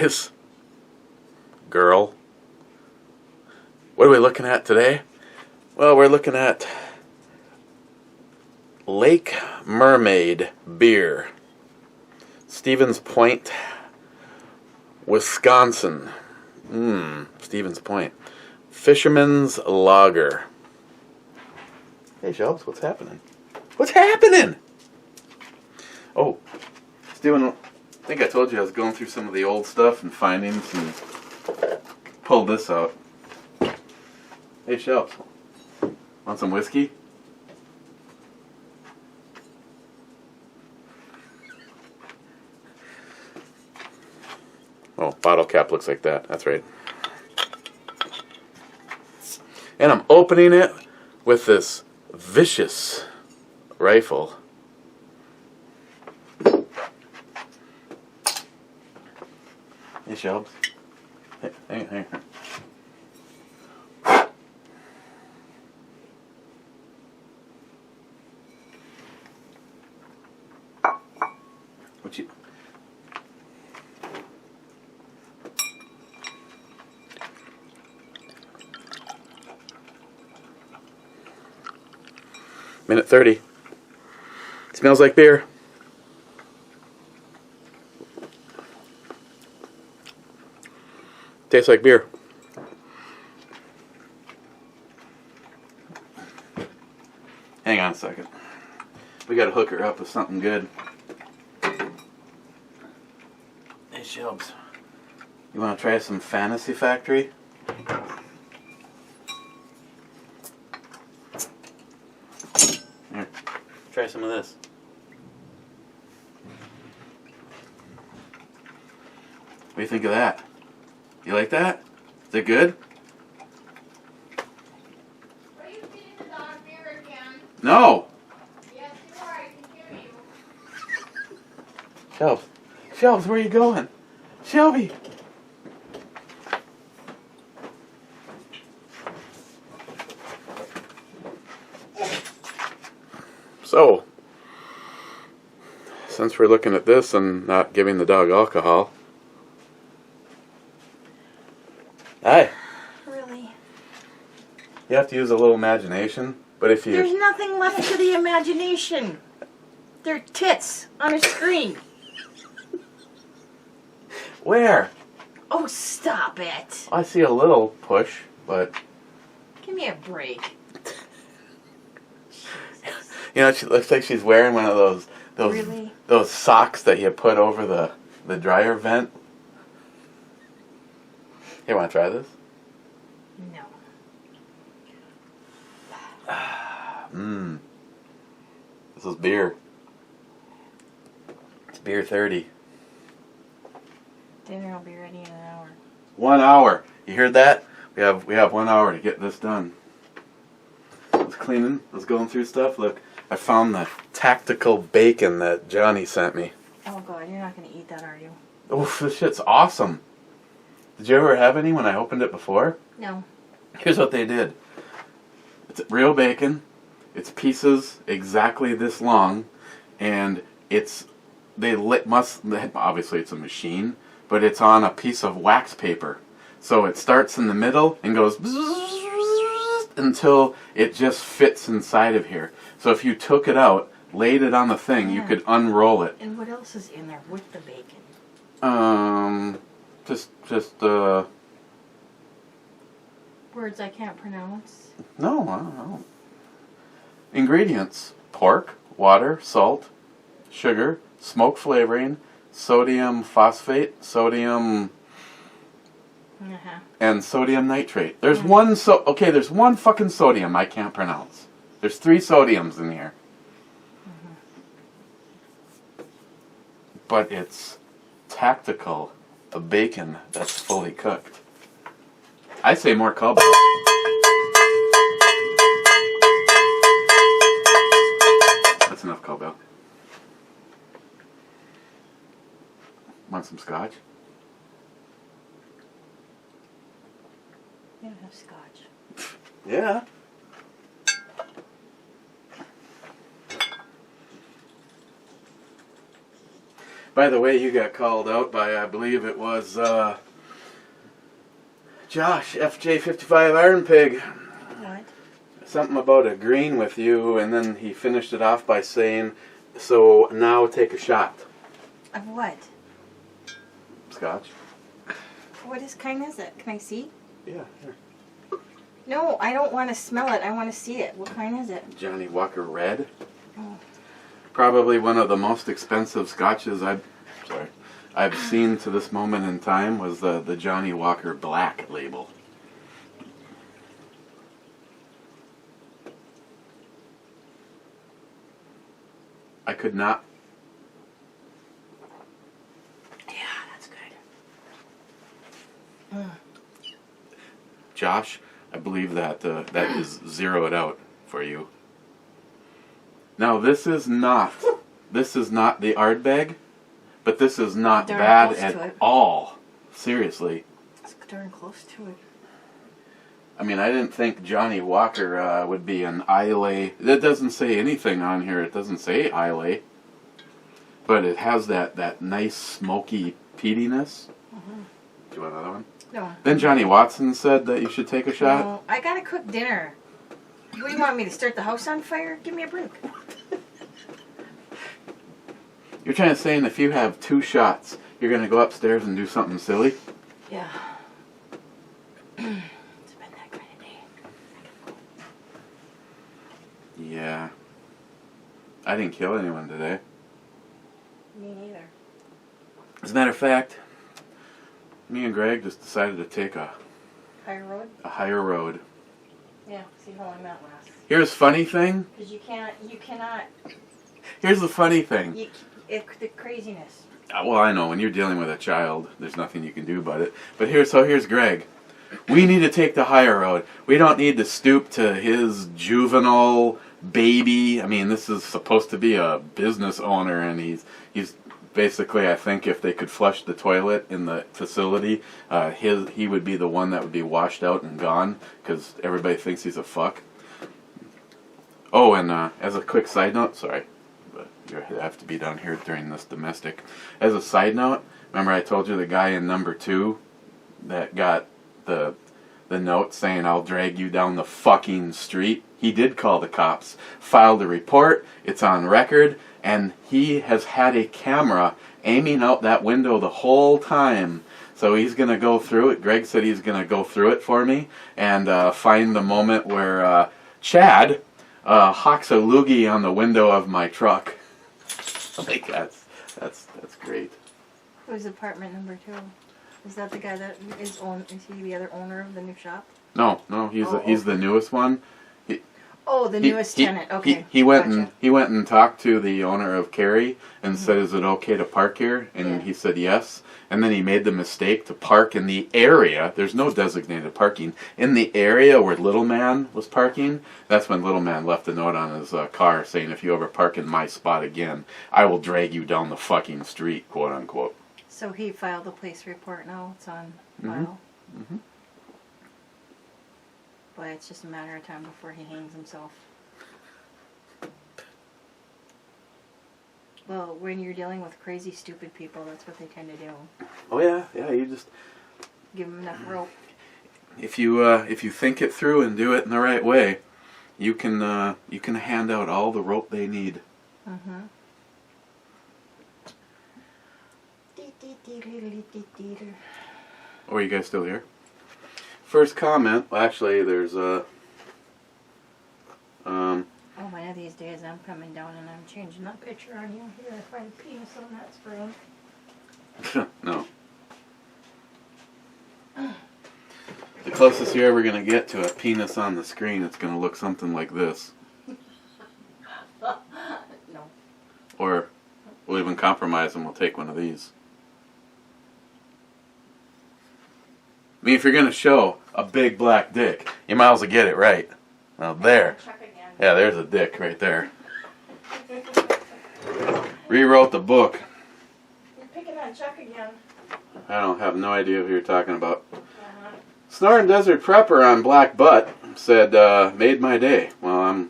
guys, girl. What are we looking at today? Well, we're looking at Lake Mermaid beer. Stevens Point, Wisconsin. Stevens Point. Fisherman's Lager. Hey, Shelves, what's happening? What's happening? Oh, I think I told you I was going through some of the old stuff and finding some. Pulled this out. Hey, Shelves, want some whiskey? Oh, bottle cap looks like that. That's right. And I'm opening it with this vicious rifle. Hey, Shelves. Hey. What you... Minute 30. Smells like beer. Tastes like beer. Hang on a second. We gotta hook her up with something good. Hey, Shelves. You wanna try some Fantasy Factory? Here, try some of this. What do you think of that? You like that? Is it good? Are you feeding the dog beer again? No! Yes, you are. I can hear you. Shelves, where are you going? Shelby! So, since we're looking at this and not giving the dog alcohol. Hi. Really? You have to use a little imagination, but if you... There's nothing left to the imagination. They're tits on a screen. Where? Oh, stop it. I see a little push, but... Give me a break. You know, she looks like she's wearing one of those Really? those socks that you put over the dryer vent. Hey, want to try this? No. This is beer. It's beer 30. Dinner will be ready in an hour. 1 hour. You heard that? We have 1 hour to get this done. I was cleaning. I was going through stuff. Look, I found the tactical bacon that Johnny sent me. Oh, God, you're not going to eat that, are you? Oh, this shit's awesome. Did you ever have any when I opened it before? No. Here's what they did. It's real bacon. It's pieces exactly this long, and obviously it's a machine, but it's on a piece of wax paper. So it starts in the middle and goes until it just fits inside of here. So if you took it out, laid it on the thing, you could unroll it. And what else is in there with the bacon? Just Words I can't pronounce. No, I don't know. Ingredients: pork, water, salt, sugar, smoke flavoring, sodium phosphate, sodium, and sodium nitrate. There's there's one fucking sodium I can't pronounce. There's 3 sodiums in here. But it's tactical, a bacon that's fully cooked. I say more cowbell. That's enough cowbell. Want some scotch? You don't have scotch. Yeah. By the way, you got called out by, I believe it was Josh, FJ55 Iron Pig. What? Something about agreeing with you, and then he finished it off by saying, "So now take a shot." Of what? Scotch. What kind is it? Can I see? Yeah, here. No, I don't want to smell it. I want to see it. What kind is it? Johnny Walker Red. Oh. Probably one of the most expensive scotches I've seen to this moment in time was the Johnny Walker Black label. I could not. Yeah, that's good. Josh, I believe that that is zeroed out for you. Now this is not the Ardbeg, but this is not Darn bad close to at it. all. Seriously. It's darn close to it. I mean, I didn't think Johnny Walker would be an Islay. That doesn't say anything on here. It doesn't say Islay. But it has that nice smoky peatiness. Mm-hmm. Do you want another one? No. Then Johnny Watson said that you should take a shot. No, I gotta cook dinner. What do you want me to start the house on fire? Give me a break. You're trying to say if you have 2 shots, you're going to go upstairs and do something silly? Yeah. It's been that kind of day. Yeah. I didn't kill anyone today. Me neither. As a matter of fact, me and Greg just decided to take a Higher road? higher road. Yeah, see how long that lasts. Here's the funny thing. Because you cannot, Here's the funny thing. the craziness. Well, I know when you're dealing with a child, there's nothing you can do about it. But here's Greg. We need to take the higher road. We don't need to stoop to his juvenile baby. I mean, this is supposed to be a business owner, and he's basically, I think, if they could flush the toilet in the facility, he would be the one that would be washed out and gone because everybody thinks he's a fuck. Oh, and as a quick side note, sorry, but you have to be down here during this domestic. As a side note, remember I told you the guy in number 2 that got the note saying I'll drag you down the fucking street? He did call the cops, filed a report, it's on record, and he has had a camera aiming out that window the whole time. So he's going to go through it. Greg said he's going to go through it for me and find the moment where Chad hawks a loogie on the window of my truck. Like that's great. Who's apartment number 2? Is that the guy that is he the other owner of the new shop? No, he's the newest one. The newest tenant. Okay. He went Gotcha. and talked to the owner of Cary and said, "Is it okay to park here?" And he said yes. And then he made the mistake to park in the area. There's no designated parking in the area where Little Man was parking. That's when Little Man left a note on his car saying, "If you ever park in my spot again, I will drag you down the fucking street," quote unquote. So he filed a police report now. It's on file. Mm-hmm. Boy, it's just a matter of time before he hangs himself. Well, when you're dealing with crazy, stupid people, that's what they tend to do. Oh yeah, you just Give them enough rope. if you think it through and do it in the right way, you can hand out all the rope they need. Mm-hmm. Oh, are you guys still here? First comment. Well, actually, there's Oh, one of these days I'm coming down and I'm changing that picture on you. You're gonna find a penis on that screen. no. The closest you're ever gonna get to a penis on the screen, it's gonna look something like this. No. Or we'll even compromise and we'll take one of these. I mean, if you're gonna show a big black dick, you might as well get it right. Now there. Check again. Yeah, there's a dick right there. Rewrote the book. You're picking on Chuck again. I don't have no idea who you're talking about. Snoring Desert Prepper on Black Butt said, made my day. Well,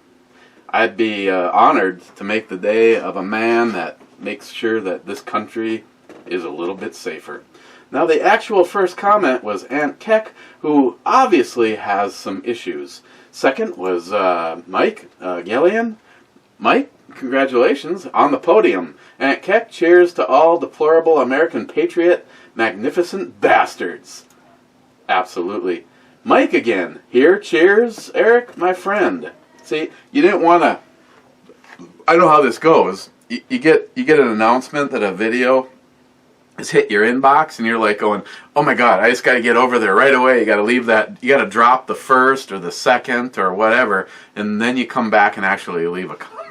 I'd be honored to make the day of a man that makes sure that this country is a little bit safer. Now, the actual first comment was Aunt Keck, who obviously has some issues. Second was Mike Gillian. Mike, congratulations on the podium. Aunt Keck, cheers to all deplorable American patriot, magnificent bastards. Absolutely. Mike again. Here, cheers, Eric, my friend. See, you didn't want to... I know how this goes. You get an announcement that a video has hit your inbox, and you're like going, oh my god, I just got to get over there right away. You got to leave that, you got to drop the first or the second or whatever, and then you come back and actually leave a comment.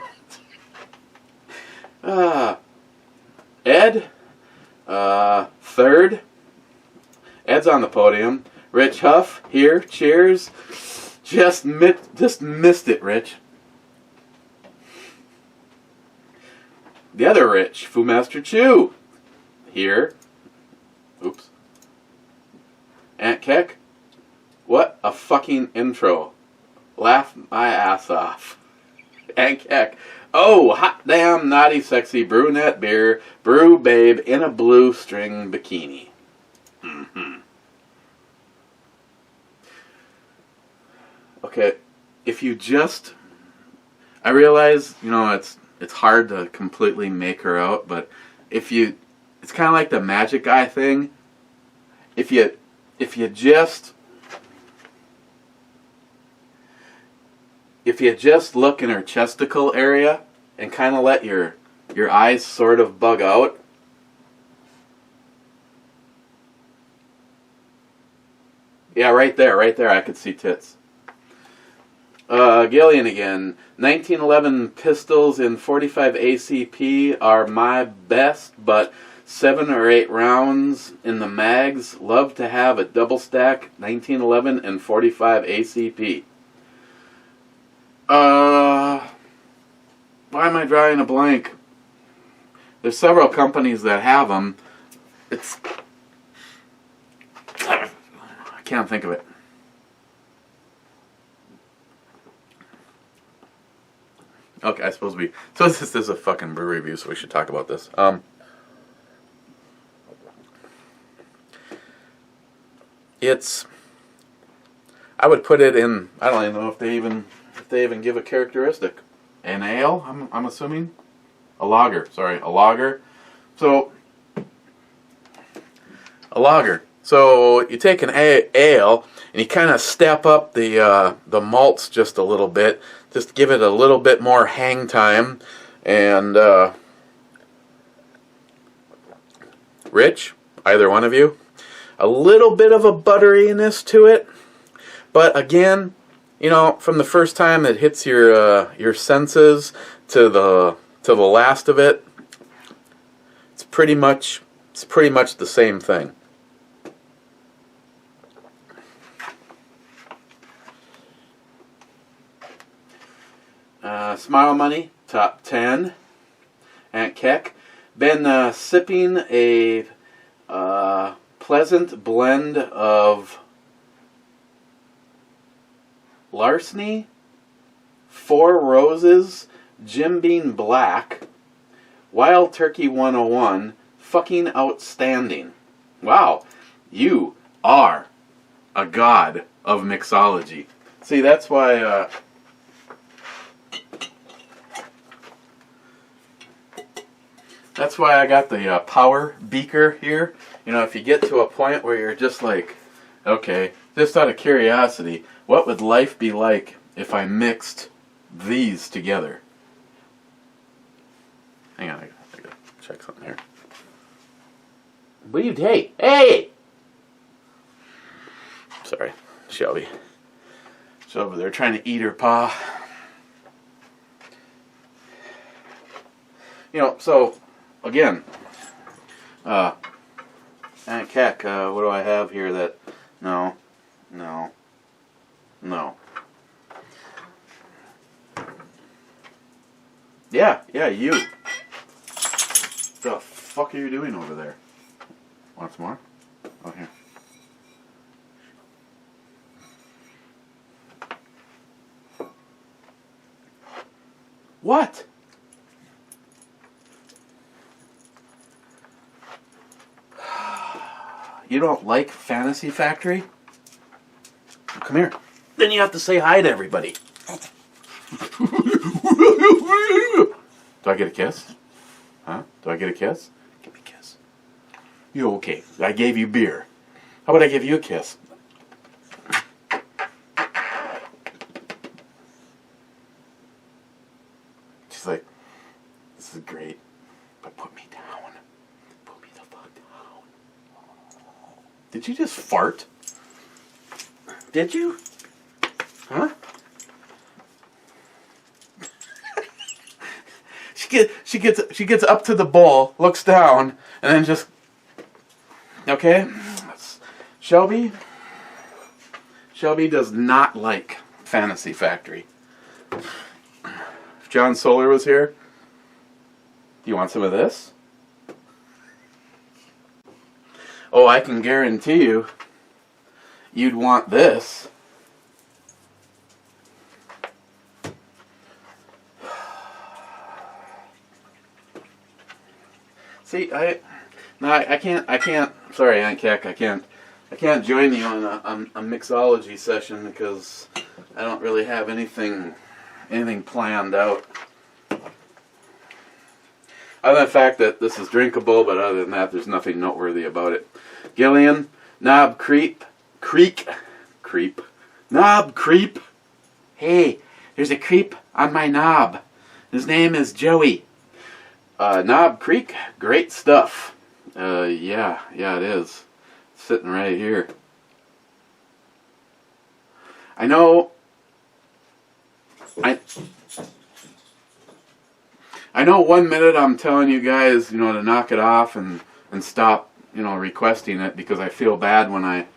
Ed, third. Ed's on the podium. Rich Huff, here, cheers. Just missed it, Rich. The other Rich, Fu Master Chew, here. Oops. Aunt Keck, what a fucking intro. Laugh my ass off. Aunt Keck, oh, hot damn, naughty, sexy brunette beer, brew babe in a blue string bikini. Okay, if you just, I realize, you know, it's hard to completely make her out, but if you, it's kind of like the magic guy thing. If you just look in her chesticle area and kind of let your eyes sort of bug out. Yeah, right there, I could see tits. Gillian again. 1911 pistols in 45 ACP are my best, but 7 or 8 rounds in the mags. Love to have a double stack 1911 and 45 ACP. Why am I drawing a blank? There's several companies that have them. I can't think of it. Okay, I suppose so this is a fucking brew review, so we should talk about this. I would put it in, I don't even know if they even give a characteristic. An ale, I'm assuming? A lager, sorry, a lager. So, a lager. So, you take an ale, and you kind of step up the malts just a little bit. Just give it a little bit more hang time. And, Rich, either one of you, a little bit of a butteriness to it. But again, you know, from the first time it hits your senses to the last of it, it's pretty much the same thing. Smile Money, top 10. Aunt Keck, been sipping a pleasant blend of Larceny, Four Roses, Jim Beam Black, Wild Turkey 101, fucking outstanding. Wow, you are a god of mixology. See, that's why I got the power beaker here. You know, if you get to a point where you're just like, okay, just out of curiosity, what would life be like if I mixed these together? Hang on, I gotta check something here. What do you take? Hey! Sorry, Shelby. She's over there trying to eat her paw. You know, so, again, Aunt Keck, what do I have here that, no. Yeah, you. The fuck are you doing over there? Want some more? Oh, here. What? You don't like Fantasy Factory? Come here. Then you have to say hi to everybody. Do I get a kiss? Huh? Do I get a kiss? Give me a kiss. You okay? I gave you beer. How about I give you a kiss? She's like, this is great, but put me down. Put me the fuck down. Did you just fart? Did you? Huh? She gets up to the bowl, looks down, and then just, okay. Shelby does not like Fantasy Factory. If John Solar was here, you want some of this? Oh, I can guarantee you'd want this. See, I can't. Sorry, Aunt Keck, I can't join you on a mixology session because I don't really have anything planned out. Other than the fact that this is drinkable, but other than that, there's nothing noteworthy about it. Gillian, Knob Creep, Knob Creep. Hey, there's a creep on my knob. His name is Joey. Knob Creek, great stuff. Yeah, it is. Sitting right here. I know 1 minute I'm telling you guys, to knock it off and stop, requesting it because I feel bad when I,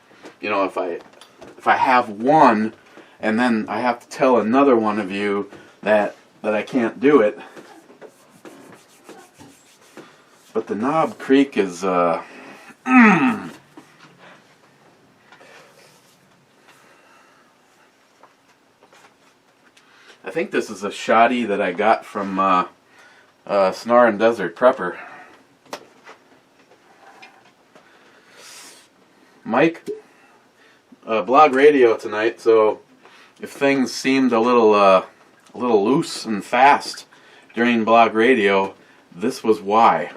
if I have one and then I have to tell another one of you that I can't do it. But the Knob Creek is, I think this is a shoddy that I got from Snoring Desert Prepper. Mike, blog radio tonight, so if things seemed a little loose and fast during blog radio, this was why.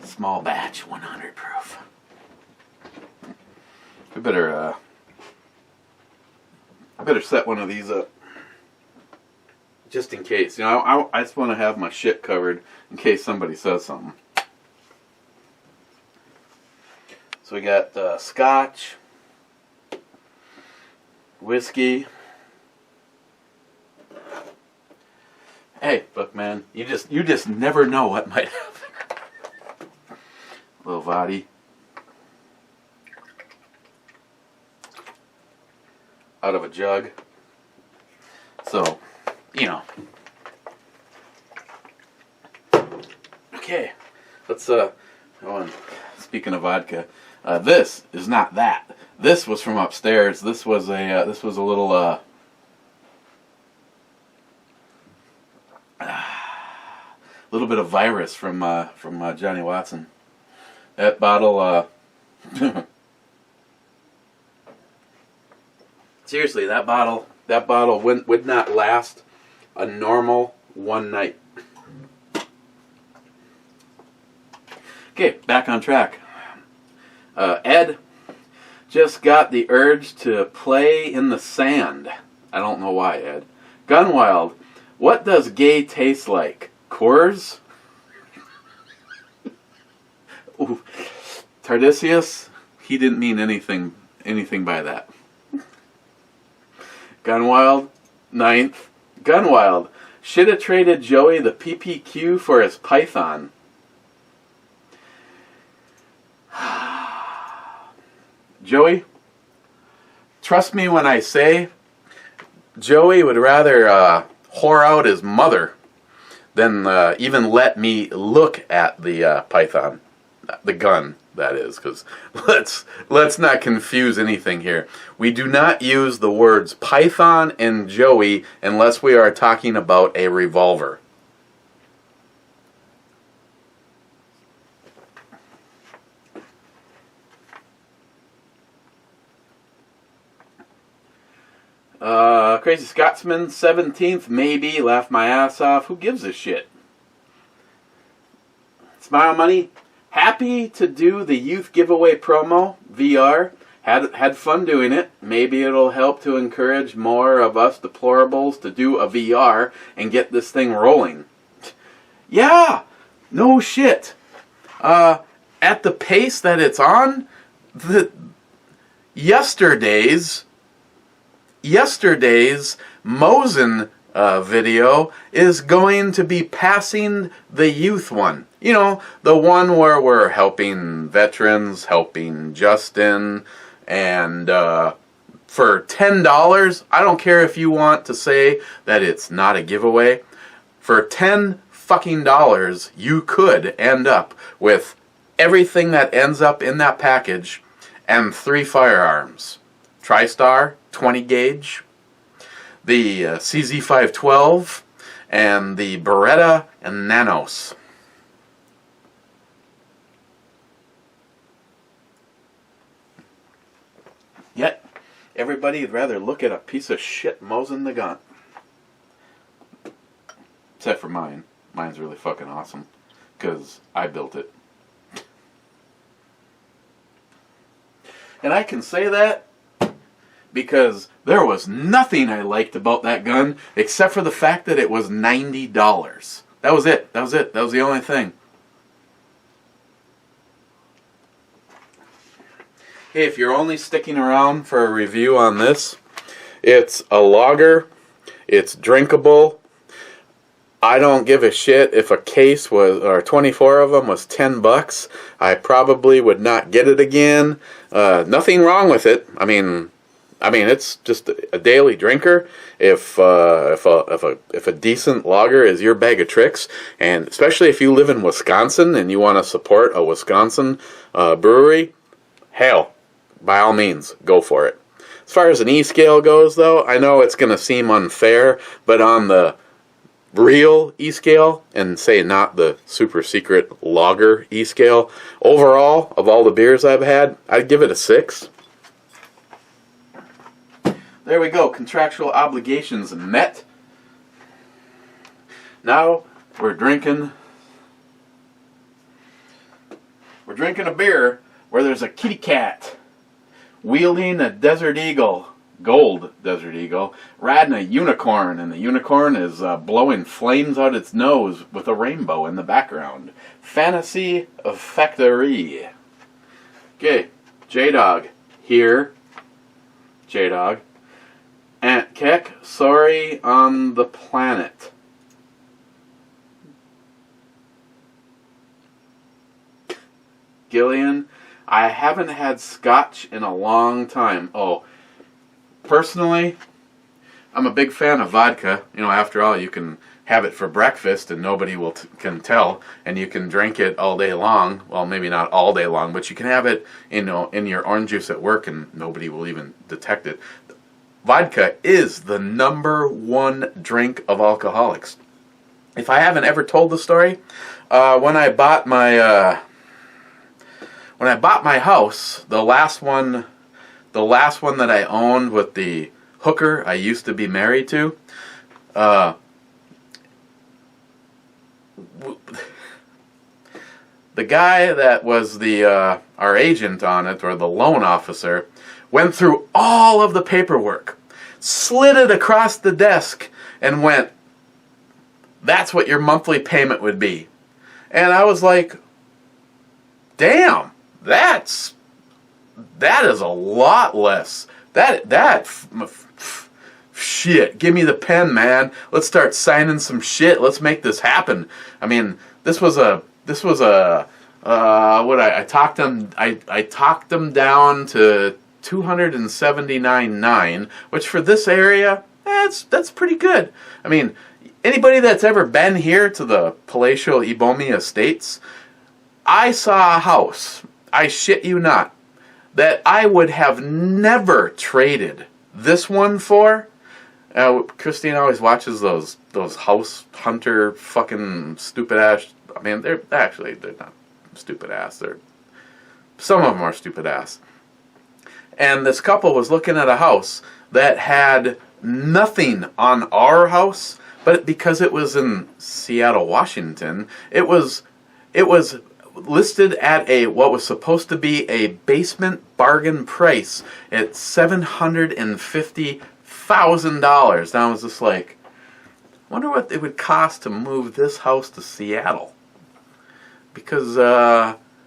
Small batch, 100 proof. I better set one of these up just in case. I just want to have my shit covered in case somebody says something. So we got scotch, whiskey. Hey, look, man, you just never know what might happen. A little vodka. Out of a jug. So, Okay, let's speaking of vodka, this is not that. This was from upstairs. This was a little little bit of virus from Johnny Watson. That bottle, seriously, that bottle would not last a normal one night. Okay, back on track. Ed just got the urge to play in the sand. I don't know why, Ed. Gunwild, what does gay taste like? Coors? Ooh. Tardisius, he didn't mean anything by that. Gunwild, 9th. Gunwild, should have traded Joey the PPQ for his Python. Joey, trust me when I say Joey would rather whore out his mother than even let me look at the Python, the gun. that is, because let's not confuse anything here. We do not use the words Python and Joey unless we are talking about a revolver. Crazy Scotsman, 17th, maybe, laugh my ass off. Who gives a shit? Smile Money, happy to do the youth giveaway promo, VR. Had fun doing it. Maybe it'll help to encourage more of us deplorables to do a VR and get this thing rolling. Yeah, no shit. At the pace that it's on, yesterday's Mosen video is going to be passing the youth one. You know, the one where we're helping veterans, helping Justin, and for $10, I don't care if you want to say that it's not a giveaway, for $10 fucking dollars, you could end up with everything that ends up in that package and 3 firearms. TriStar, 20 gauge, the CZ512, and the Beretta and Nanos. Yet, everybody'd rather look at a piece of shit Mosin the gun. Except for mine. Mine's really fucking awesome. Because I built it. And I can say that because there was nothing I liked about that gun except for the fact that it was $90. That was it. That was the only thing. Hey, if you're only sticking around for a review on this, it's a lager. It's drinkable. I don't give a shit if a case was, or 24 of them was $10. I probably would not get it again. Nothing wrong with it. I mean, it's just a daily drinker. If a decent lager is your bag of tricks, and especially if you live in Wisconsin and you want to support a Wisconsin brewery, hell, by all means, go for it. As far as an E-scale goes, though, I know it's going to seem unfair, but on the real E-scale, and say not the super secret lager E-scale, overall, of all the beers I've had, I'd give it a 6. There we go, contractual obligations met. Now we're drinking a beer where there's a kitty cat wielding a Desert Eagle, gold Desert Eagle, riding a unicorn, and the unicorn is blowing flames out its nose with a rainbow in the background. Fantasy Factory. Okay, J-Dog here. J-Dog. Aunt Keck, sorry on the planet. Gillian, I haven't had scotch in a long time. Oh, personally, I'm a big fan of vodka. You know, after all, you can have it for breakfast and nobody can tell, and you can drink it all day long. Well, maybe not all day long, but you can have it, in your orange juice at work and nobody will even detect it. Vodka is the #1 drink of alcoholics. If I haven't ever told the story, when I bought my house, the last one that I owned with the hooker I used to be married to, the guy that was our agent on it, or the loan officer, went through all of the paperwork, slid it across the desk, and went, "That's what your monthly payment would be." And I was like, damn, that is a lot less. Shit, give me the pen, man. Let's start signing some shit. Let's make this happen. I mean, I talked them down to $279.9, which for this area, that's pretty good. I mean, anybody that's ever been here to the Palatial Ebomi Estates, I saw a house I shit you not, that I would have never traded this one for. Christine always watches those house hunter fucking stupid ass. I mean, they're not stupid ass. Some of them are stupid ass. And this couple was looking at a house that had nothing on our house, but because it was in Seattle, Washington, it was listed at what was supposed to be a basement bargain price at $750,000. Now I was just like, I wonder what it would cost to move this house to Seattle, because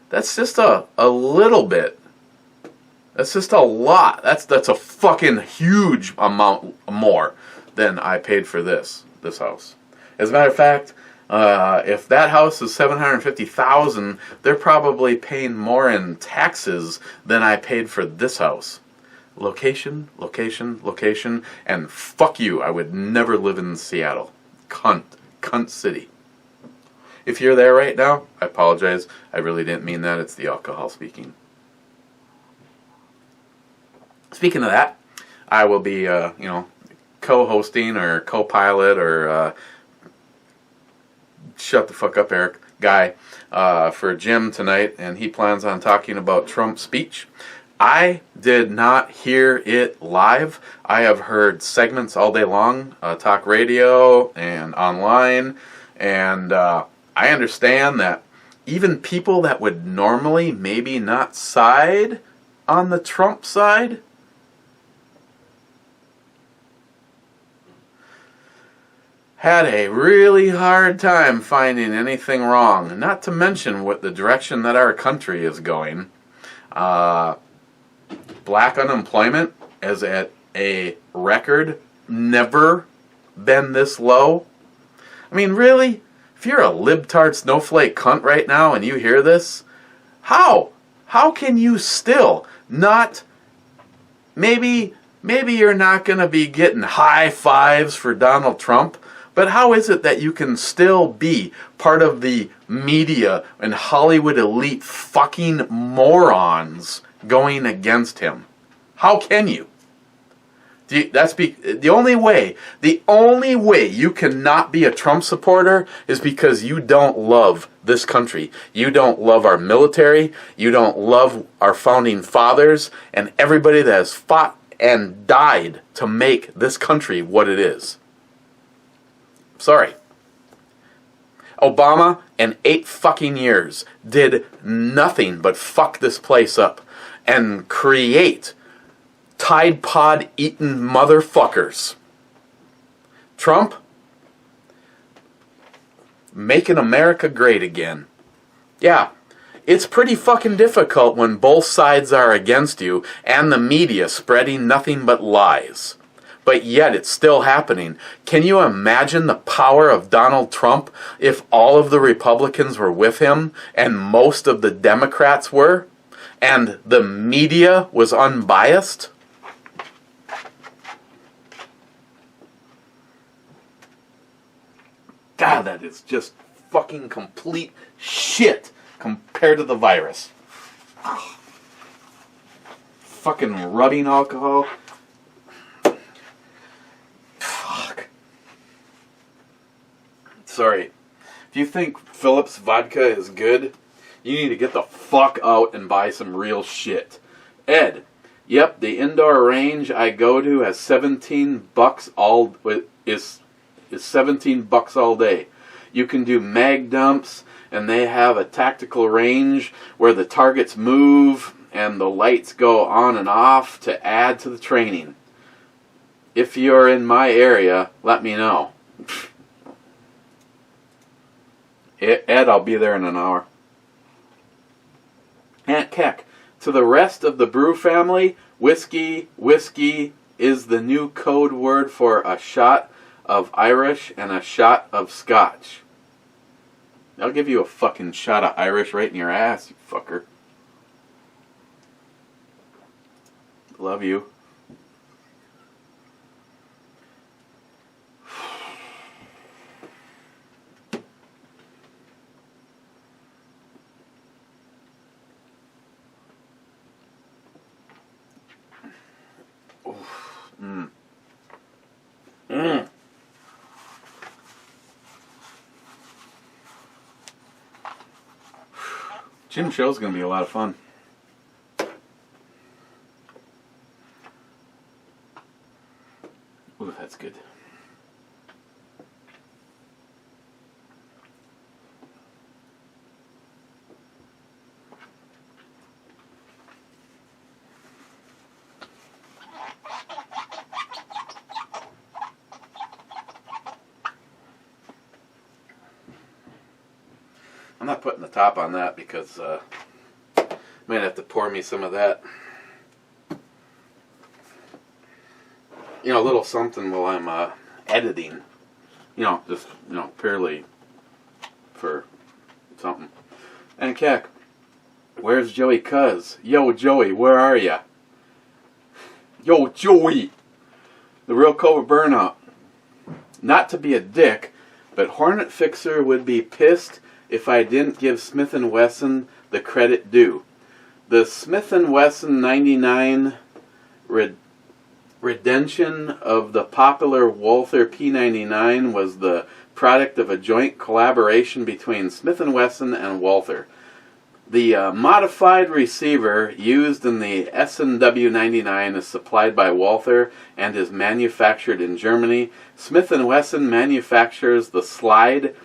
that's just a little bit. That's just a lot. That's a fucking huge amount more than I paid for this house. As a matter of fact, if that house is $750,000, they're probably paying more in taxes than I paid for this house. Location, location, location, and fuck you. I would never live in Seattle. Cunt city. If you're there right now, I apologize. I really didn't mean that. It's the alcohol speaking. Speaking of that, I will be, co-hosting or co-pilot or shut the fuck up, Eric, guy for Jim tonight, and he plans on talking about Trump's speech. I did not hear it live. I have heard segments all day long, talk radio and online, and I understand that even people that would normally maybe not side on the Trump side had a really hard time finding anything wrong, not to mention what the direction that our country is going. Black unemployment is at a record, never been this low. I mean, really? If you're a libtard snowflake cunt right now and you hear this, how can you still not, maybe you're not going to be getting high fives for Donald Trump, but how is it that you can still be part of the media and Hollywood elite fucking morons going against him? How can you? The only way you cannot be a Trump supporter is because you don't love this country. You don't love our military. You don't love our founding fathers and everybody that has fought and died to make this country what it is. Sorry. Obama, in 8 fucking years, did nothing but fuck this place up and create Tide Pod eating motherfuckers. Trump, making America great again. Yeah, it's pretty fucking difficult when both sides are against you and the media spreading nothing but lies. But yet it's still happening. Can you imagine the power of Donald Trump if all of the Republicans were with him and most of the Democrats were? And the media was unbiased? God, that is just fucking complete shit compared to the virus. Ugh. Fucking rubbing alcohol. Fuck. Sorry. If you think Phillips vodka is good, you need to get the fuck out and buy some real shit. Ed, yep, the indoor range I go to has $17 is $17 all day. You can do mag dumps, and they have a tactical range where the targets move and the lights go on and off to add to the training. If you're in my area, let me know. Ed, I'll be there in an hour. Aunt Keck, to the rest of the Brew family, whiskey is the new code word for a shot of Irish and a shot of Scotch. I'll give you a fucking shot of Irish right in your ass, you fucker. Love you. Gym show's gonna be a lot of fun. Ooh, that's good. I'm not putting the top on that because might have to pour me some of that. You know, a little something while I'm editing. You know, just, you know, purely for something. And Keck, where's Joey Cuz? Yo, Joey, where are ya? Yo, Joey! The real Cobra Burnout. Not to be a dick, but Hornet Fixer would be pissed if I didn't give Smith & Wesson the credit due. The Smith & Wesson 99 Redemption of the popular Walther P99 was the product of a joint collaboration between Smith & Wesson and Walther. The modified receiver used in the S&W 99 is supplied by Walther and is manufactured in Germany. Smith & Wesson manufactures the slide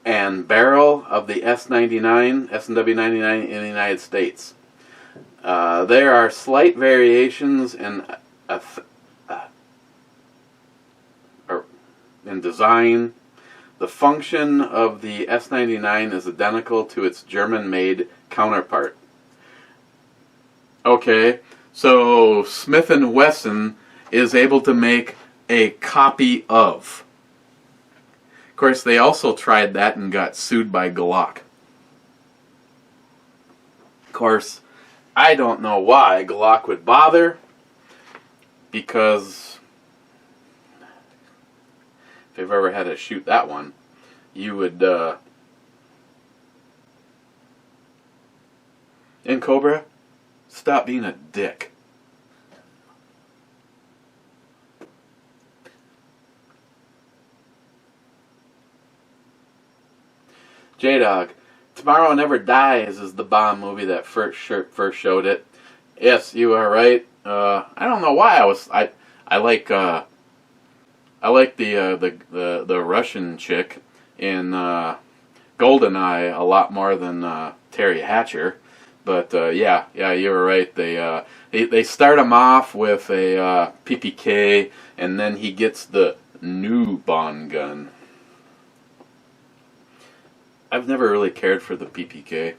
and barrel of the S99, S&W 99 in the United States. There are slight variations in design. The function of the S99 is identical to its German-made counterpart. Okay, so Smith & Wesson is able to make a copy of. Of course, they also tried that and got sued by Glock. Of course, I don't know why Glock would bother, because if you've ever had to shoot that one, you would, and Cobra, stop being a dick. J-Dog, Tomorrow Never Dies is the Bond movie that first showed it. Yes, you are right. I don't know why I like the Russian chick in GoldenEye a lot more than Terry Hatcher, but yeah, you were right. They start him off with a PPK, and then he gets the new Bond gun. I've never really cared for the PPK.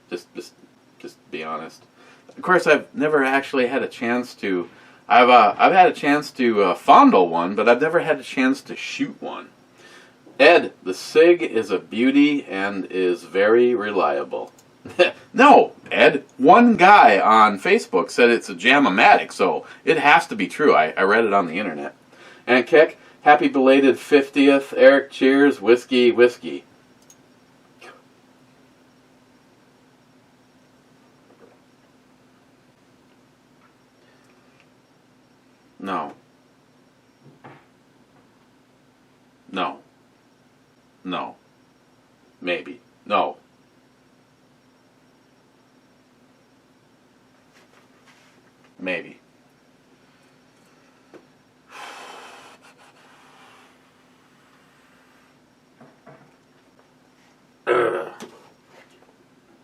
Just be honest. Of course, I've never actually had a chance to. I've had a chance to fondle one, but I've never had a chance to shoot one. Ed, the SIG is a beauty and is very reliable. No, Ed, one guy on Facebook said it's a Jam-O-Matic, so it has to be true. I read it on the internet. And Keck, happy belated 50th. Eric, cheers, whiskey, whiskey. No. No. No. Maybe. No. Maybe.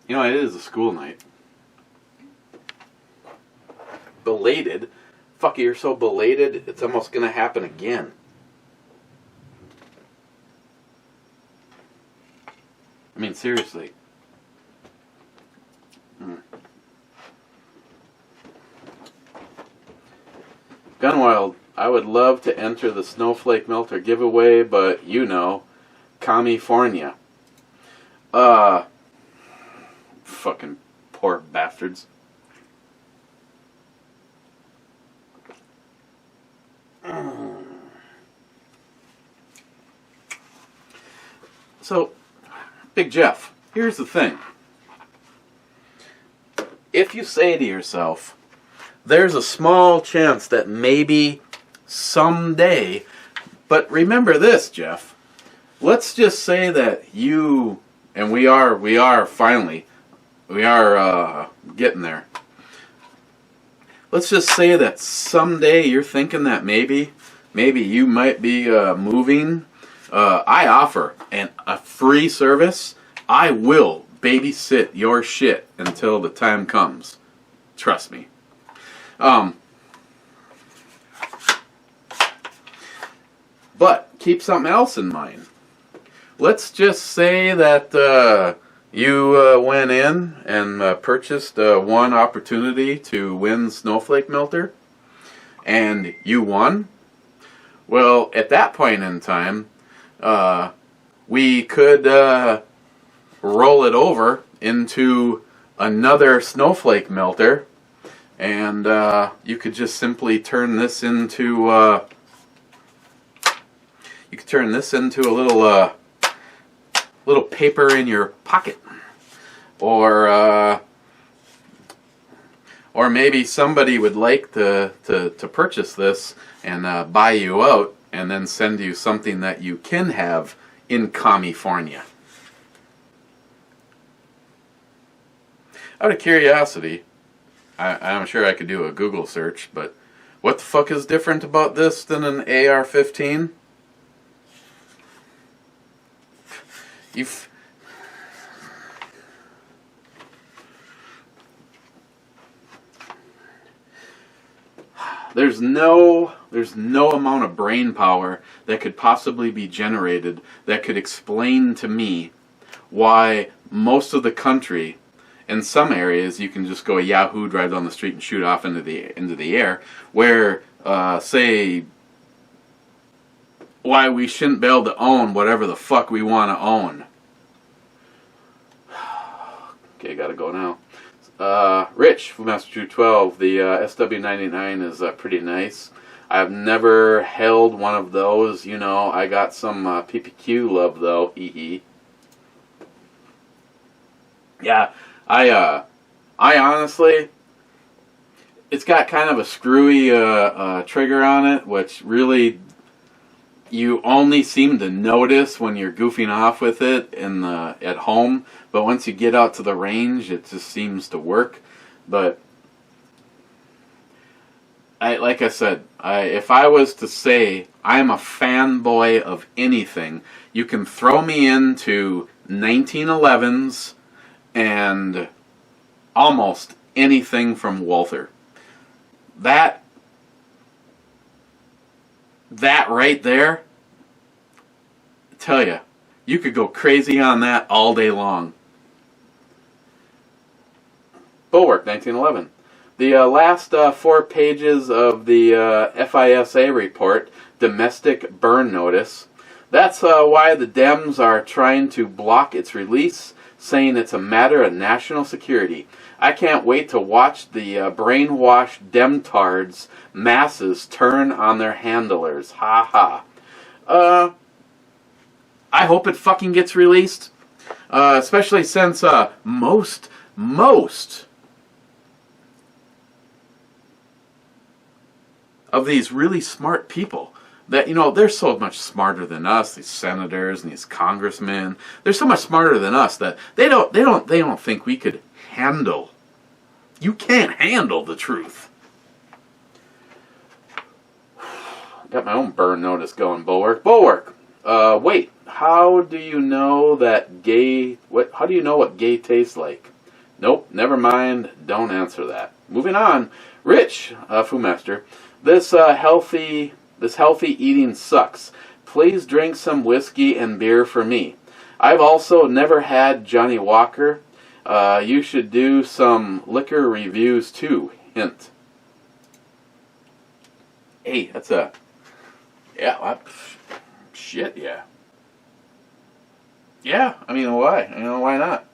You know, it is a school night. Belated. Fuck, you're so belated, it's almost gonna happen again. I mean, seriously. Gunwild, I would love to enter the Snowflake Melter giveaway, but you know, California. Fucking poor bastards. So, Big Jeff, here's the thing. If you say to yourself, there's a small chance that maybe someday. But remember this, Jeff. Let's just say that you, and we are finally, we are getting there. Let's just say that someday you're thinking that maybe you might be moving. I offer a free service. I will babysit your shit until the time comes. Trust me. But keep something else in mind. Let's just say that you went in and purchased one opportunity to win Snowflake Melter, and you won. Well, at that point in time, we could roll it over into another Snowflake Melter, and you could just simply turn this into a little paper in your pocket, or maybe somebody would like to purchase this and buy you out, and then send you something that you can have in California. Out of curiosity, I'm sure I could do a Google search, but what the fuck is different about this than an AR-15? There's no amount of brain power that could possibly be generated that could explain to me why most of the country, in some areas you can just go Yahoo, drive down the street and shoot off into the air, where say why we shouldn't be able to own whatever the fuck we want to own. Okay, gotta go now. Rich, Master 212, the SW99 is pretty nice. I've never held one of those, you know. I got some PPQ love though, hee. Yeah, I honestly, it's got kind of a screwy trigger on it, which really you only seem to notice when you're goofing off with it at home. But once you get out to the range, it just seems to work. But like I said, if I was to say I'm a fanboy of anything, you can throw me into 1911s and almost anything from Walther. That right there, I tell you, you could go crazy on that all day long. Bulwark, 1911. The last 4 pages of the FISA report, Domestic Burn Notice. That's why the Dems are trying to block its release, saying it's a matter of national security. I can't wait to watch the brainwashed Demtards masses turn on their handlers. Ha ha. I hope it fucking gets released. Especially since most of these really smart people that, you know, they're so much smarter than us, these senators and these congressmen, they're so much smarter than us that they don't think we could handle. You can't handle the truth. Got my own burn notice going, Bulwark. Wait, how do you know that gay, how do you know what gay tastes like? Nope, never mind, don't answer that. Moving on. Rich, Foodmaster, this healthy eating sucks. Please drink some whiskey and beer for me. I've also never had Johnny Walker. You should do some liquor reviews too. Hint. Hey, that's a... Yeah, shit, yeah. Yeah, I mean, why? I mean, why not?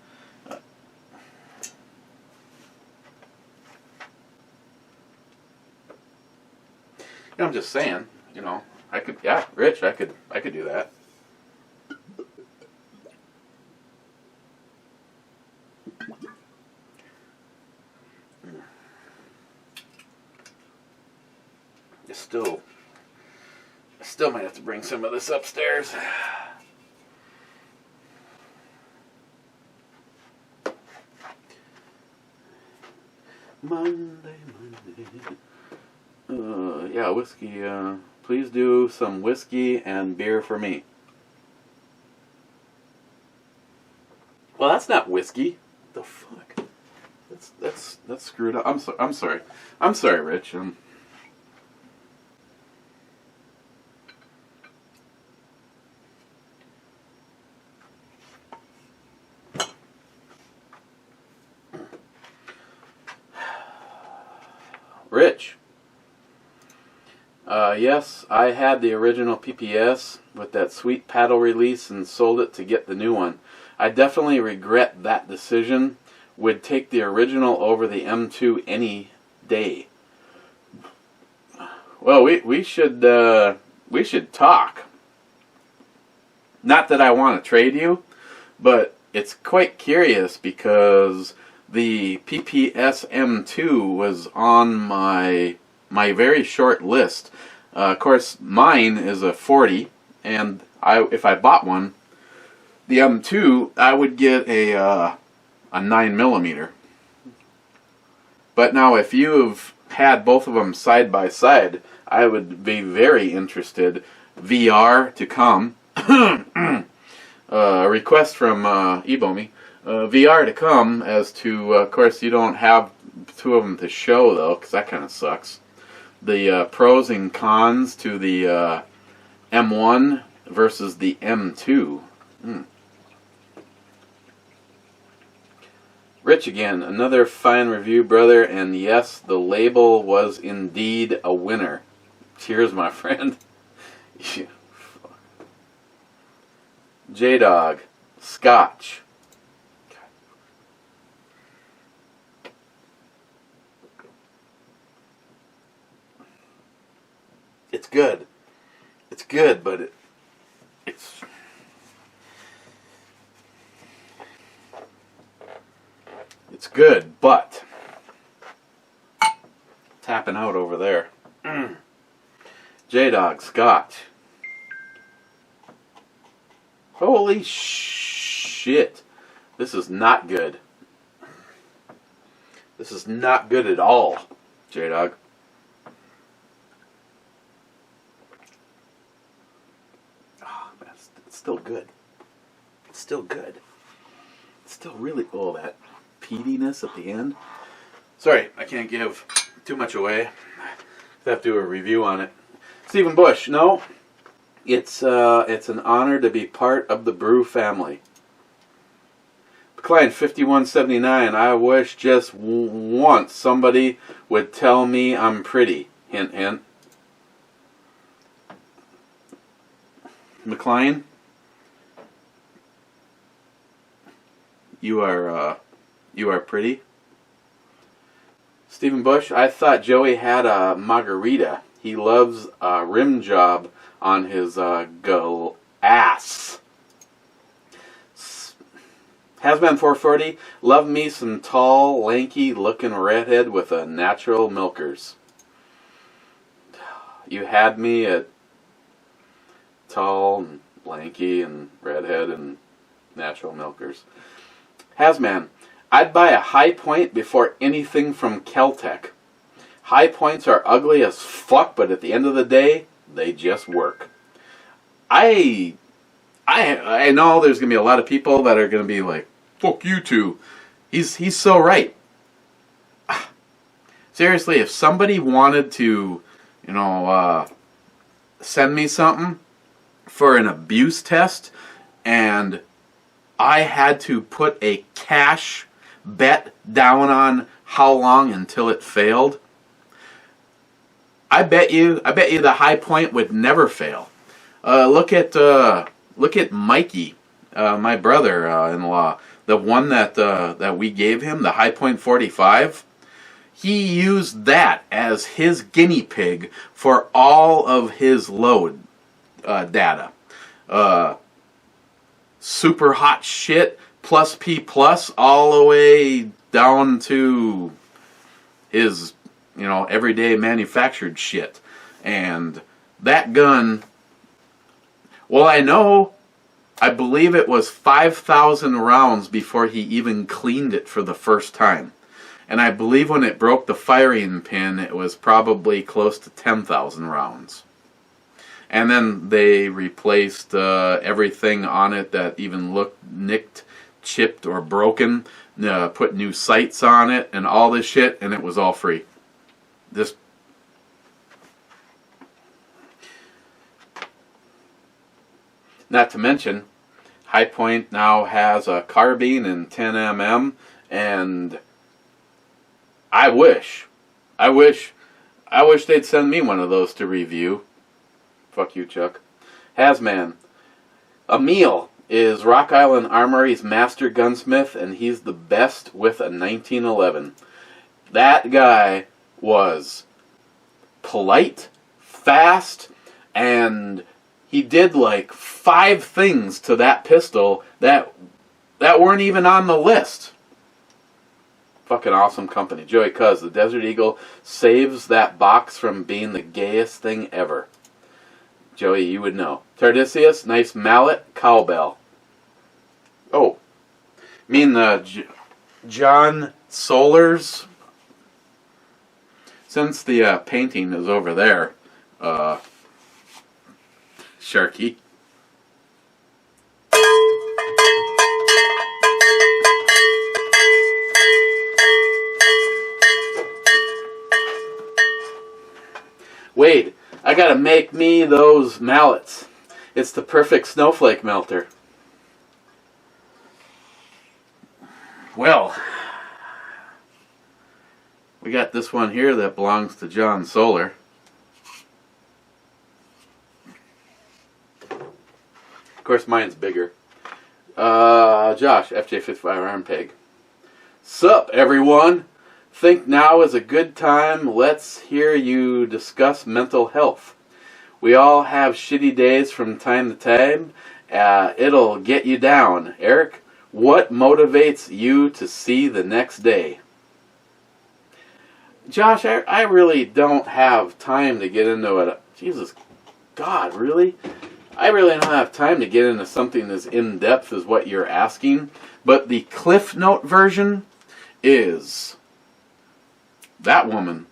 You know, I'm just saying, you know, I could, yeah, Rich, I could do that. It's still Still might have to bring some of this upstairs. Monday. Yeah, whiskey. Please do some whiskey and beer for me. Well, that's not whiskey. The fuck? That's screwed up. I'm sorry. I'm sorry, Rich. Rich. Yes, I had the original PPS with that sweet paddle release and sold it to get the new one. I definitely regret that decision. Would take the original over the M2 any day. Well, we should talk. Not that I want to trade you, but it's quite curious because the PPS M2 was on my very short list. Of course, mine is a 40, and if I bought one, the M2, I would get a 9mm. But now, if you've had both of them side by side, I would be very interested. VR to come. A request from Ebomi. VR to come, as to, of course, you don't have two of them to show, though, because that kind of sucks. The pros and cons to the M1 versus the M2. Rich again, another fine review, brother, and yes, the label was indeed a winner. Cheers, my friend. J-Dog, Scotch. It's good. It's good, but it's... It's good, but... Tapping out over there. J-Dog, Scotch. Holy shit. This is not good. This is not good at all, J-Dog. Oh, man, it's still good. It's still good. It's still really... Oh, that peatiness at the end. Sorry, I can't give too much away. I have to do a review on it. Stephen Bush, no. It's an honor to be part of the Brew family. Client 5179, I wish just once somebody would tell me I'm pretty. Hint, hint. McLean, you are pretty. Stephen Bush, I thought Joey had a margarita. He loves a rim job on his ass. Hazman 440, love me some tall, lanky looking redhead with a natural milkers. You had me at tall and lanky and redhead and natural milkers. Hazman, I'd buy a High Point before anything from Keltec. High Points are ugly as fuck, but at the end of the day, they just work. I know there's going to be a lot of people that are going to be like, fuck you two. He's so right. Seriously, if somebody wanted to, send me something for an abuse test and I had to put a cash bet down on how long until it failed, I bet you the High Point would never fail. Look at Mikey, my brother-in-law, the one that we gave him, the High Point 45. He used that as his guinea pig for all of his load data. Super hot shit, plus P plus, all the way down to his everyday manufactured shit. And that gun Well, I believe it was 5,000 rounds before he even cleaned it for the first time. And I believe when it broke the firing pin, it was probably close to 10,000 rounds. And then they replaced everything on it that even looked nicked, chipped, or broken. Put new sights on it and all this shit, and it was all free. This. Not to mention, High Point now has a carbine and 10mm, and I wish they'd send me one of those to review. Fuck you, Chuck. Hazman. Emil is Rock Island Armory's master gunsmith, and he's the best with a 1911. That guy was polite, fast, and he did like 5 things to that pistol that weren't even on the list. Fucking awesome company. Joey Cuz, the Desert Eagle, saves that box from being the gayest thing ever. Joey, you would know. Tardisius, nice mallet, cowbell. Oh, mean the John Solers? Since the painting is over there, Sharky. Wade, I gotta make me those mallets. It's the perfect snowflake melter. Well, we got this one here that belongs to John Solar. Of course, mine's bigger. Josh, FJ55 Arm Peg. Sup, everyone? Think now is a good time. Let's hear you discuss mental health. We all have shitty days from time to time. It'll get you down. Eric, what motivates you to see the next day? Josh, I really don't have time to get into it. Jesus God, really? I really don't have time to get into something as in-depth as what you're asking. But the Cliff Note version is that woman,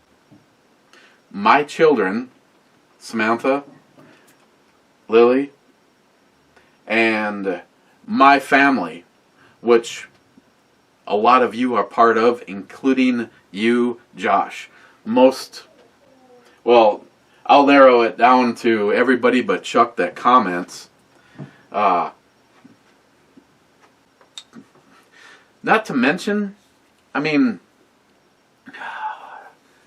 my children, Samantha, Lily, and my family, which a lot of you are part of, including you, Josh. Well, I'll narrow it down to everybody but Chuck that comments. Not to mention, I mean,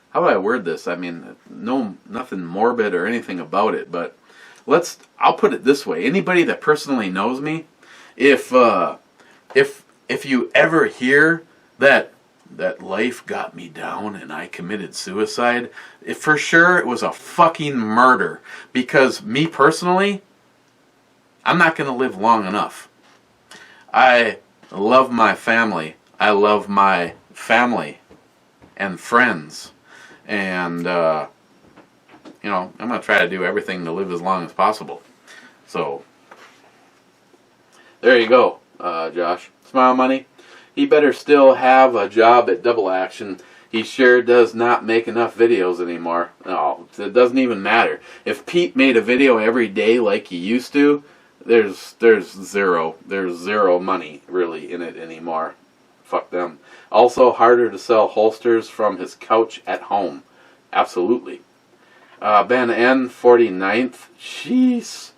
how do I word this? I mean, nothing morbid or anything about it, but I'll put it this way. Anybody that personally knows me, if you ever hear that life got me down and I committed suicide, for sure it was a fucking murder. Because me personally, I'm not going to live long enough. I love my family. I love my family and friends. And, I'm going to try to do everything to live as long as possible. So, there you go, Josh. Smile Money. He better still have a job at Double Action. He sure does not make enough videos anymore. No, it doesn't even matter. If Pete made a video every day like he used to, there's zero money really in it anymore. Fuck them. Also harder to sell holsters from his couch at home. Absolutely. Ben N, 49th. Jeez.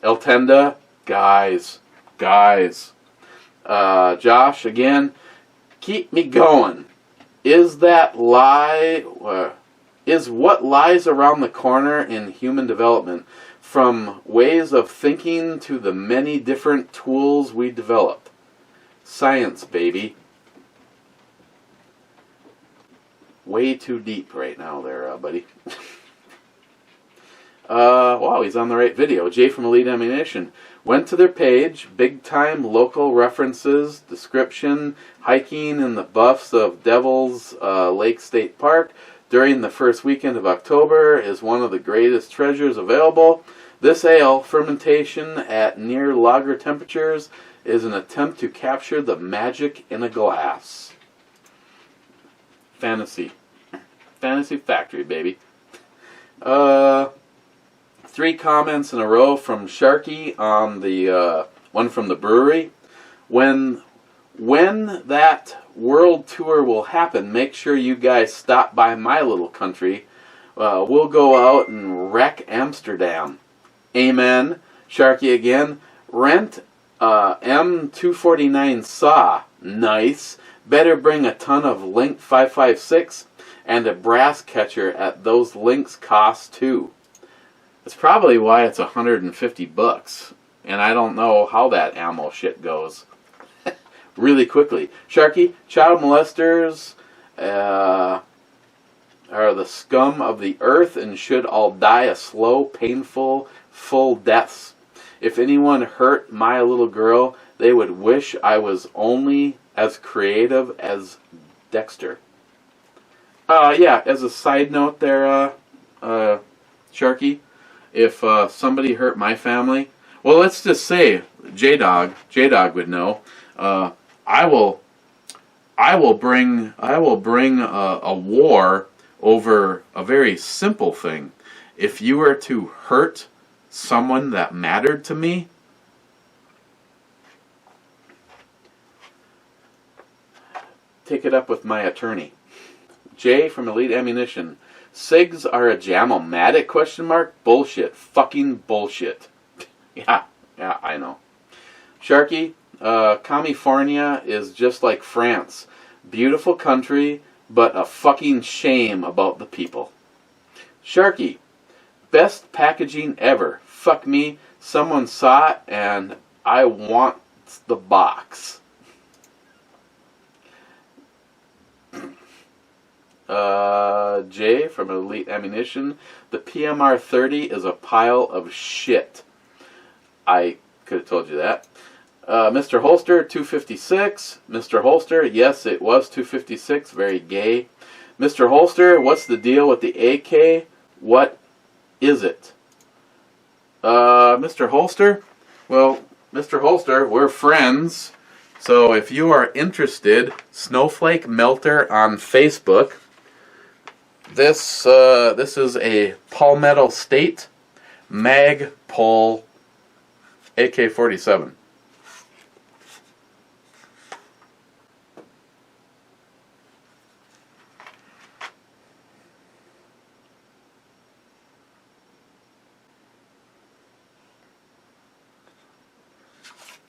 Eltenda. Guys. Josh, again, keep me going. Is what lies around the corner in human development, from ways of thinking to the many different tools we develop? Science, baby. Way too deep right now there, buddy. Wow, he's on the right video. Jay from Elite Ammunition. Went to their page, big time local references, description, hiking in the buffs of Devil's Lake State Park during the first weekend of October is one of the greatest treasures available. This ale, fermentation at near lager temperatures, is an attempt to capture the magic in a glass. Fantasy Factory, baby. 3 comments in a row from Sharky on the one from the brewery. When that world tour will happen, make sure you guys stop by my little country. We'll go out and wreck Amsterdam. Amen. Sharky again. Rent M249 saw. Nice. Better bring a ton of Link 556 and a brass catcher at those links cost too. That's probably why it's $150. And I don't know how that ammo shit goes. Really quickly. Sharky, child molesters are the scum of the earth and should all die a slow, painful, full deaths. If anyone hurt my little girl, they would wish I was only as creative as Dexter. Yeah, as a side note there, Sharky, if somebody hurt my family, well, let's just say J-Dog would know. I will bring a war over a very simple thing. If you were to hurt someone that mattered to me, take it up with my attorney. Jay from Elite Ammunition. SIGs are a jam-o-matic? Bullshit. Fucking bullshit. Yeah, I know. Sharky, California is just like France. Beautiful country, but a fucking shame about the people. Sharky, best packaging ever. Fuck me, someone saw it and I want the box. Jay from Elite Ammunition. The PMR 30 is a pile of shit. I could have told you that. Mr. Holster, 256. Mr. Holster, yes, it was 256. Very gay. Mr. Holster, what's the deal with the AK? What is it? Mr. Holster? Well, Mr. Holster, we're friends. So if you are interested, Snowflake Melter on Facebook. This is a Palmetto State Magpul AK-47.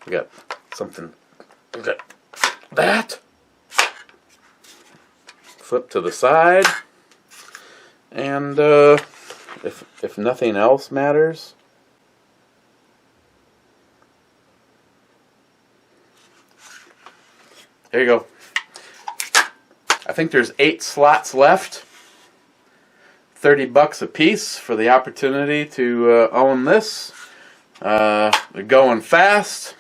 We got something. We got that. Flip to the side. And if nothing else matters, there you go. I think there's 8 slots left. $30 a piece for the opportunity to own this. They're going fast.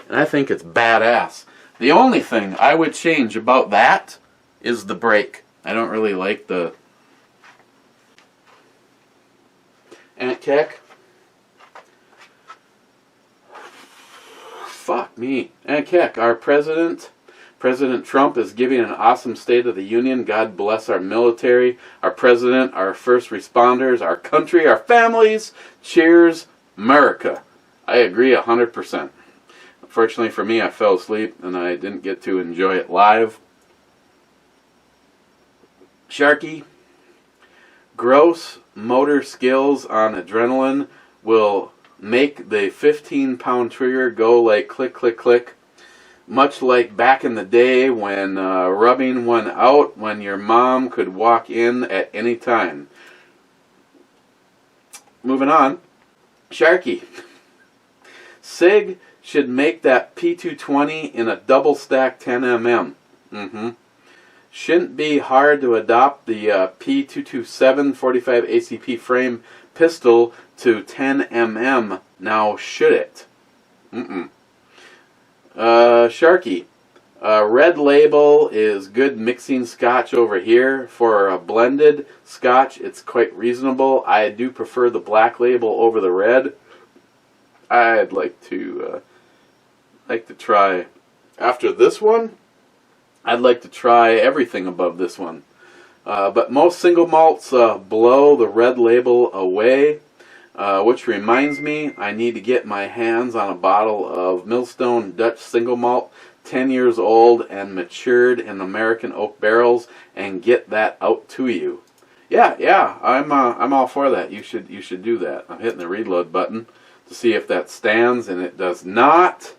And I think it's badass. The only thing I would change about that is the brake. I don't really like the Aunt Keck. Fuck me. Aunt Keck, our President Trump is giving an awesome State of the Union. God bless our military, our president, our first responders, our country, our families. Cheers, America. I agree 100%. Fortunately for me, I fell asleep and I didn't get to enjoy it live. Sharky, gross motor skills on adrenaline will make the 15-pound trigger go like click, click, click. Much like back in the day when rubbing one out when your mom could walk in at any time. Moving on. Sharky, SIG should make that P220 in a double stack 10mm. Shouldn't be hard to adopt the P227 45 ACP frame pistol to 10mm, now should it? Sharky, Red Label is good mixing scotch over here. For a blended scotch, it's quite reasonable. I do prefer the Black Label over the red. I'd like to try, after this one, I'd like to try everything above this one. But most single malts blow the Red Label away, which reminds me, I need to get my hands on a bottle of Millstone Dutch single malt, 10 years old and matured in American oak barrels, and get that out to you. Yeah, I'm all for that. You should do that. I'm hitting the reload button to see if that stands, and it does not.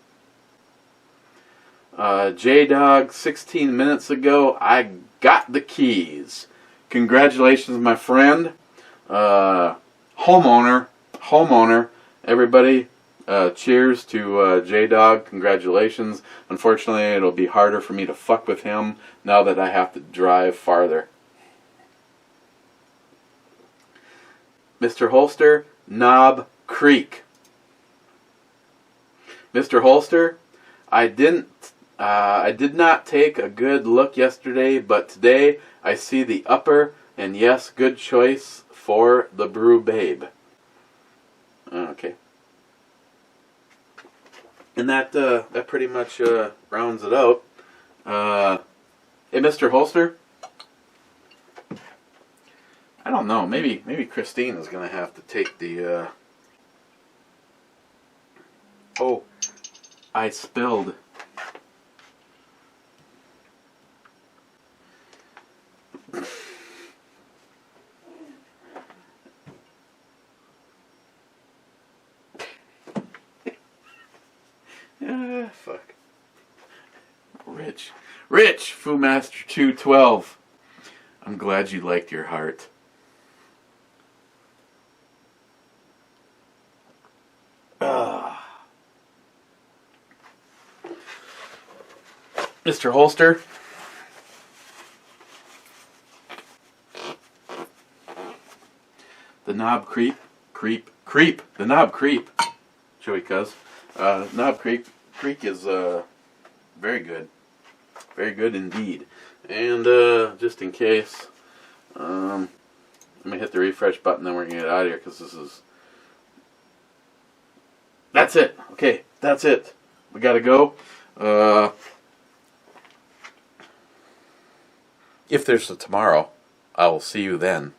J-Dog, 16 minutes ago, I got the keys. Congratulations, my friend. Homeowner, everybody, cheers to J-Dog. Congratulations. Unfortunately, it'll be harder for me to fuck with him now that I have to drive farther. Mr. Holster, Knob Creek. Mr. Holster, I did not take a good look yesterday, but today I see the upper, and yes, good choice for the Brew Babe. Okay. And that pretty much rounds it out. Hey, Mr. Holster, I don't know. Maybe Christine is going to have to take the. Oh, I spilled. Fuck. Rich, Foo Master 212. I'm glad you liked your heart. Mr. Holster. The Knob Creep. The Knob Creep. Joey Cuz. Knob Creek is very good. Very good indeed. And just in case, let me hit the refresh button, then we're going to get out of here, because this is... That's it. Okay, that's it. We got to go. If there's a tomorrow, I will see you then.